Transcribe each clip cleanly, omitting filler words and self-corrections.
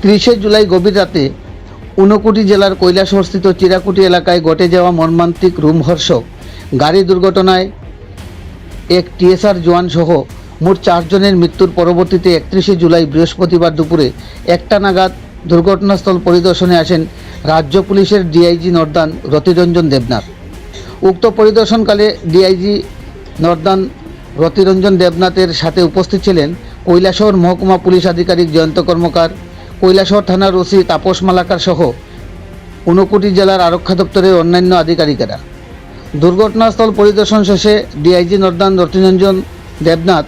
30 জুলাই গভীর রাতে ঊনকোটি জেলার কৈলাসহরস্থিত চিরাকুটি এলাকায় ঘটে যাওয়া মর্মান্তিক রোমহর্ষক গাড়ি দুর্ঘটনায় এক টিএসআর জওয়ান সহ মোট 4 জনের মৃত্যুর পরবর্তীতে 31 জুলাই বৃহস্পতিবার দুপুরে 1টা নাগাদ দুর্ঘটনাস্থল পরিদর্শনে আসেন রাজ্য পুলিশের ডিআইজি নর্দান রতিরঞ্জন দেবনাথ। উক্ত পরিদর্শনকালে ডিআইজি নর্দান রতিরঞ্জন দেবনাথের সাথে উপস্থিত ছিলেন কৈলাসহর মহকুমা পুলিশ আধিকারিক জয়ন্ত কর্মকার, কৈলাসহর থানার ওসি তাপস মালাকার সহ ঊনকোটি জেলার আরক্ষা দপ্তরের অন্যান্য আধিকারিকেরা। দুর্ঘটনাস্থল পরিদর্শন শেষে ডিআইজি নর্দান রতিরঞ্জন দেবনাথ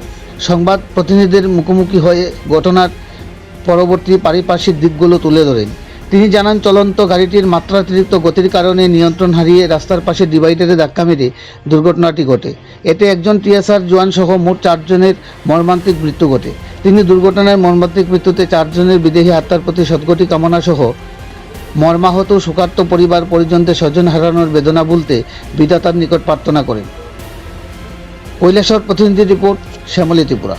সংবাদ প্রতিনিধিদের মুখোমুখি হয়ে ঘটনার পরবর্তী পারিপার্শ্বিক দিকগুলো তুলে ধরেন। তিনি জানান, চলন্ত গাড়িটির মাত্রাতিরিক্ত গতির কারণে নিয়ন্ত্রণ হারিয়ে রাস্তার পাশে ডিভাইডারে ধাক্কা মেরে দুর্ঘটনাটি ঘটে। এতে একজন টিএসআর জওয়ান সহ মোট 4 জনের মর্মান্তিক মৃত্যু ঘটে। তিনি দুর্ঘটনায় মর্মান্তিক মৃত্যুতে 4 জনের বিদেহী আত্মার প্রতি সদ্গতি কামনা সহ মর্মাহত শোকার্ত পরিবার পরিজনদের স্বজন হারানোর বেদনা ভুলতে বিধাতার নিকট প্রার্থনা করেন। কৈলাসহর প্রতিনিধি রিপোর্ট, শ্যামলী ত্রিপুরা।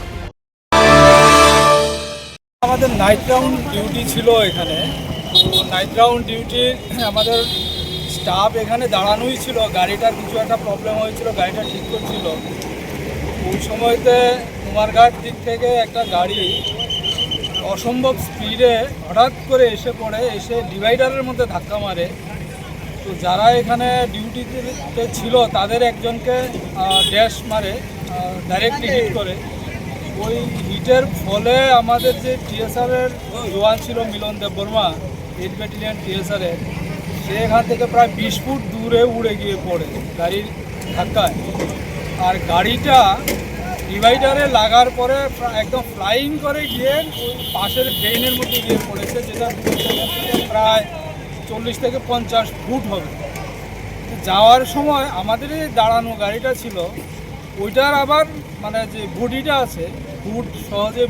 আমাদের নাইট রাউন্ড ডিউটি ছিল এখানে। তো নাইট রাউন্ড ডিউটি আমাদের স্টাফ এখানে দাঁড়ানোই ছিল। গাড়িটার কিছু একটা প্রবলেম হয়েছিল, গাড়িটা ঠিক করছিল। ওই সময়তে কুমারঘাট দিক থেকে একটা গাড়ি অসম্ভব স্পিডে হঠাৎ করে এসে পড়ে, এসে ডিভাইডারের মধ্যে ধাক্কা মারে। তো যারা এখানে ডিউটিতে ছিল তাদের একজনকে ড্যাশ মারে, ডাইরেক্টলি হিট করে। ওই হিটের ফলে আমাদের যে টিএসআরের জওয়ান ছিল মিলন দেববর্মা, 8 ব্যাটালিয়ন টিএসআরের, সে এখান থেকে প্রায় 20 ফুট দূরে উড়ে গিয়ে পড়ে গাড়ির ধাক্কায়। আর গাড়িটা ডিভাইডারে লাগার পরে একদম ফ্লাইং করে গিয়ে ওই পাশের ড্রেনের মধ্যে গিয়ে পড়েছে, যেটা প্রায় 40 থেকে 50 ফুট হবে। যাওয়ার সময় আমাদের এই দাঁড়ানো গাড়িটা ছিল, ওইটার আবার মানে যে বডিটা আছে, ফুট সহজে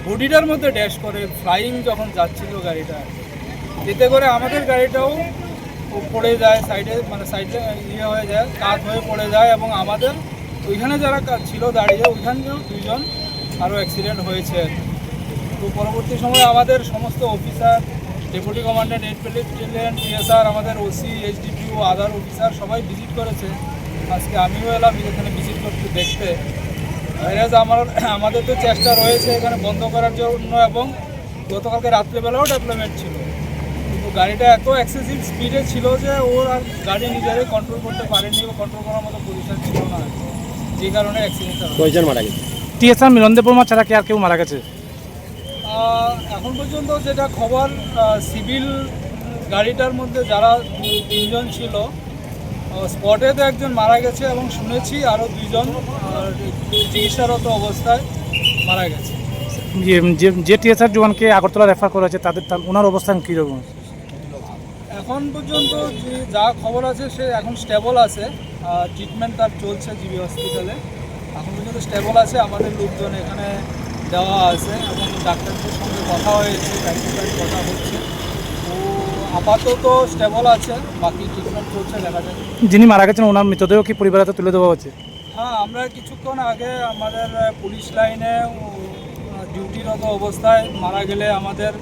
বডিটার মধ্যে ড্যাশ করে ফ্লাইং যখন যাচ্ছিল গাড়িটা, এতে করে আমাদের গাড়িটাও পড়ে যায় সাইডে, মানে সাইডে হয়ে যায়, কাত হয়ে পড়ে যায়। এবং আমাদের ওইখানে যারা ছিল দাঁড়িয়ে, ওইখানেও 2 জন আরও অ্যাক্সিডেন্ট হয়েছে। তো পরবর্তী সময় আমাদের সমস্ত officer, deputy commandant 8 battalion TSR, আমাদের ওসি, এইচডিপিও, আদার অফিসার সবাই ভিজিট করেছে। আজকে আমিও এলাম এখানে ভিজিট করতে, দেখতে। আমাদের তো চেষ্টা রয়েছে এখানে বন্ধ করার জন্য, এবং গতকালকে রাত্রেবেলাও ডেভেলপমেন্ট ছিল, কিন্তু গাড়িটা এত এক্সেসিভ স্পিডে ছিল যে ওর আর গাড়ি নিজেরাই কন্ট্রোল করতে পারেনি, ও কন্ট্রোল করার মতো পজিশন ছিল না, যে কারণে অ্যাক্সিডেন্টটা। কয়জন মারা গেছে? টিএসআর মিলন দেববর্মা ছাড়া কি আর কেউ মারা গেছে? এখন পর্যন্ত যেটা খবর, সিভিল গাড়িটার মধ্যে যারা 3 জন ছিল, স্পটে তো একজন মারা গেছে, এবং শুনেছি আরও 2 জন চিকিৎসারত অবস্থায় মারা গেছে। যে টিএসআর জওয়ানকে আগরতলা রেফার করা হয়েছে তাদের ওনার অবস্থান কীরকম? এখন পর্যন্ত যা খবর আছে সে এখন স্টেবল আছে, ট্রিটমেন্ট তার চলছে জিবি হসপিটালে। এখন পর্যন্ত স্টেবল আছে, আমাদের লোকজন এখানে দেওয়া আছে, এবং ডাক্তারদের সঙ্গে কথা হয়েছে, ডাক্তারের কথা হচ্ছে। তো আপাতত স্টেবল আছে, বাকি ট্রিটমেন্ট চলছে, দেখা যায়। যিনি মারা গেছেন ওনার মৃতদেহ কি পরিবারে তুলে দেওয়া হচ্ছে? হ্যাঁ, আমরা কিছুক্ষণ আগে আমাদের পুলিশ লাইনে ডিউটিরত অবস্থায় মারা গেলে আমাদের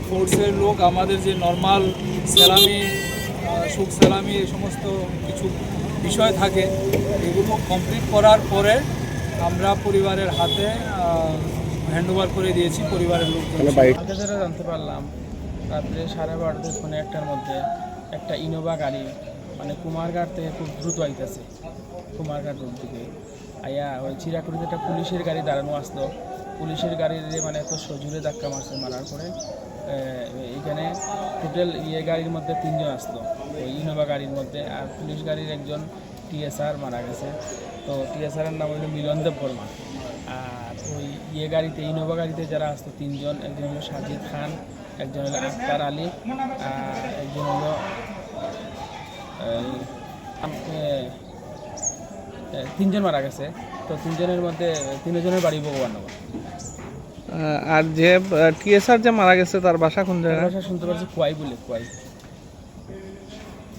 ফোর্সের লোক আমাদের যে নর্মাল সেলামি, সুখ সেলামি, এই সমস্ত কিছু বিষয় থাকে, এগুলো কমপ্লিট করার পরে আমরা পরিবারের হাতে হ্যান্ডওভার করে দিয়েছি পরিবারের লোকজন। যেটা জানতে পারলাম, রাত্রে 12:30 থেকে 1টার মধ্যে একটা ইনোভা গাড়ি মানে কুমারঘাট থেকে খুব দ্রুত আইতেছে, কুমারঘাট রোড থেকে আইয়া ওই চিরাকুটিতে একটা পুলিশের গাড়ি দাঁড়ানো আসলো। পুলিশের গাড়ির মানে এত সজোরে ধাক্কা মারছে, মারার পরে এখানে টোটাল গাড়ির মধ্যে 3 জন আসলো ওই ইনোভা গাড়ির মধ্যে, আর পুলিশ গাড়ির একজন টিএসআর মারা গেছে। তো টিএসআরের নাম হলো মিলন দেববর্মা। আর ওই গাড়িতে, ইনোভা গাড়িতে যারা আসতো 3 জন, একজন হলো সাজিদ খান, একজন হলো আক্তার আলী, আর একজন হলো 3 জন মারা গেছে। তো 3 জনের মধ্যে 3 জনের বাড়ি ভগবাননগর। আর যে টিএসআর যে মারা গেছে তার বাসা কোন জায়গায়? বাসা শুনতে পাচ্ছি কোয়াই বলে, কোয়াই।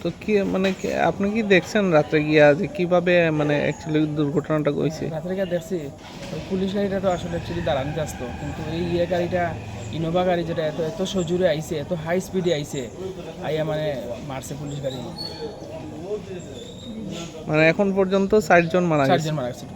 তো কি মানে আপনি কি দেখছেন রাত্রে গিয়া যে কিভাবে মানে অ্যাকচুয়ালি দুর্ঘটনাটা হয়েছে? রাত্রে গিয়ে দেখছি ওই পুলিশ গাড়িটা তো আসলে অ্যাকচুয়ালি দাঁড়ানিতে আসতো, কিন্তু এই গাড়িটা ইনোভা গাড়ি যেটা এত এত সজোরে আইছে, এত হাই স্পিডে আইছে, আইয়া মানে মারছে পুলিশ গাড়ি। মানে এখন পর্যন্ত 4 জন মারা গেছে। 4 জন মারা গেছে।